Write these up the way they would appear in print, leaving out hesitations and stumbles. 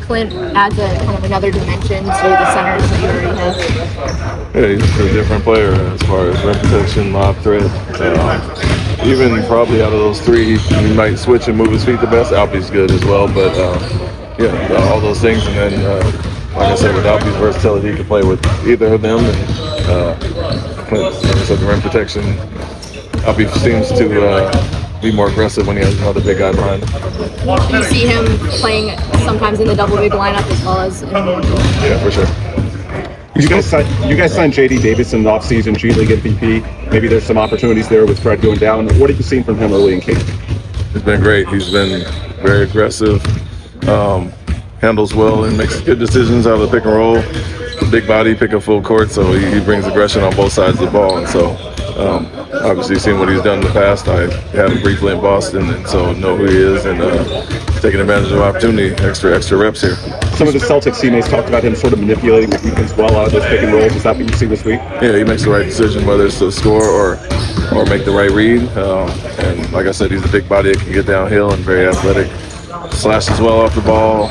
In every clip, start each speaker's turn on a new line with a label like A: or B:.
A: Clint adds a kind of another dimension to the centers that you already have.
B: Yeah, he's a different player as far as rim protection, lob threat. Even probably out of those three, he might switch and move his feet the best. Alpe's good as well, but all those things. And then, like I said, with Alpe's versatility, he can play with either of them. And Clint, like I said, the rim protection, Alpe seems to be more aggressive when he has another big guy behind him.
A: Do you see him playing sometimes in the double big lineup as well as in the
B: Yeah, for sure.
C: You guys signed J.D. Davis in the offseason, G League MVP. Maybe there's some opportunities there with Fred going down. What have you seen from him early in camp?
B: He's been great. He's been very aggressive, handles well, and makes good decisions out of the pick and roll. Big body, pick up full court, so he brings aggression on both sides of the ball. And so, obviously, seeing what he's done in the past, I had him briefly in Boston, and so know who he is, and taking advantage of the opportunity, extra reps here.
C: Some of the Celtics teammates talked about him sort of manipulating the defense well out of those pick and rolls. Is that what you see this week?
B: Yeah, he makes the right decision, whether it's to score or make the right read. And like I said, he's a big body that can get downhill and very athletic. Slashes well off the ball.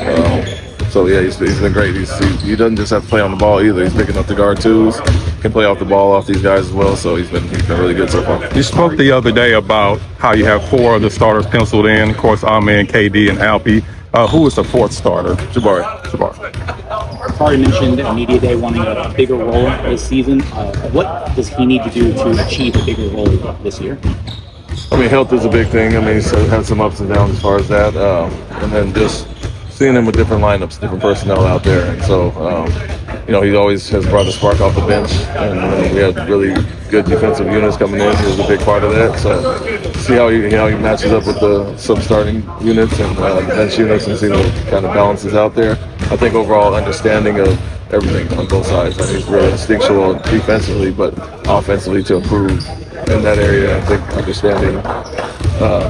B: So yeah, he's been great. He doesn't just have to play on the ball either. He's picking up the guard twos, can play off the ball off these guys as well. So he's been really good so far.
D: You spoke the other day about how you have four of the starters penciled in. Of course, Ime, KD, and Alpe. Who is the fourth starter?
B: Jabari.
E: Ari mentioned Media Day wanting a bigger role this season. What does he need to do to achieve a bigger role this year?
B: I mean, health is a big thing. I mean, he's had some ups and downs as far as that. And then just seeing him with different lineups, different personnel out there. And so, he always has brought a spark off the bench. And we had really good defensive units coming in. He was a big part of that. So see how he matches up with the sub-starting units and bench units and see what kind of balances out there. I think overall understanding of everything on both sides. I think he's really instinctual defensively, but offensively to improve in that area. I think understanding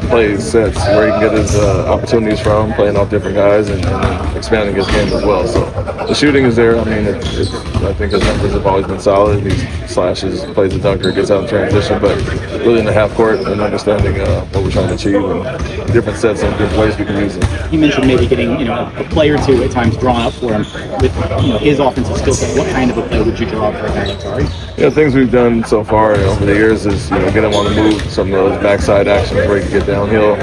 B: plays, sets, where he can get his opportunities from, playing off different guys, and expanding his game as well. So the shooting is there. I mean, I think his numbers have always been solid. He slashes, plays a dunker, gets out in transition, but really in the half court and understanding what we're trying to achieve and different sets and different ways we can use it.
E: You mentioned maybe getting a play or two at times drawn up for him with his offensive skill set. What kind of a play would you draw up for a guy like Ari?
B: Yeah, things we've done so far over the years is get him on the move, some of those backside actions where he can get downhill.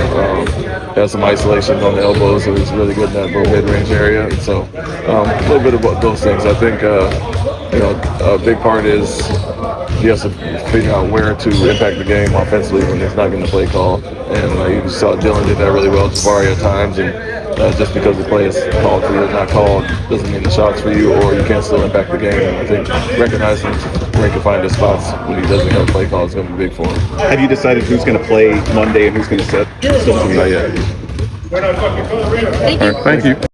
B: Has some isolations on the elbows, so he's really good in that little mid-range area. And so a little bit about those things. I think a big part is he has to figure out where to impact the game offensively when he's not getting the play call. And you saw Dylan did that really well, Jabari at times. And just because the play is called for you or not called doesn't mean the shot's for you, or you can't still impact the game. And I think recognizing where he can find his spots when he doesn't have a play call is going to be big for him.
C: Have you decided who's going to play Monday and who's going to sit?
B: Not yet.
A: Thank you.
D: Thank you.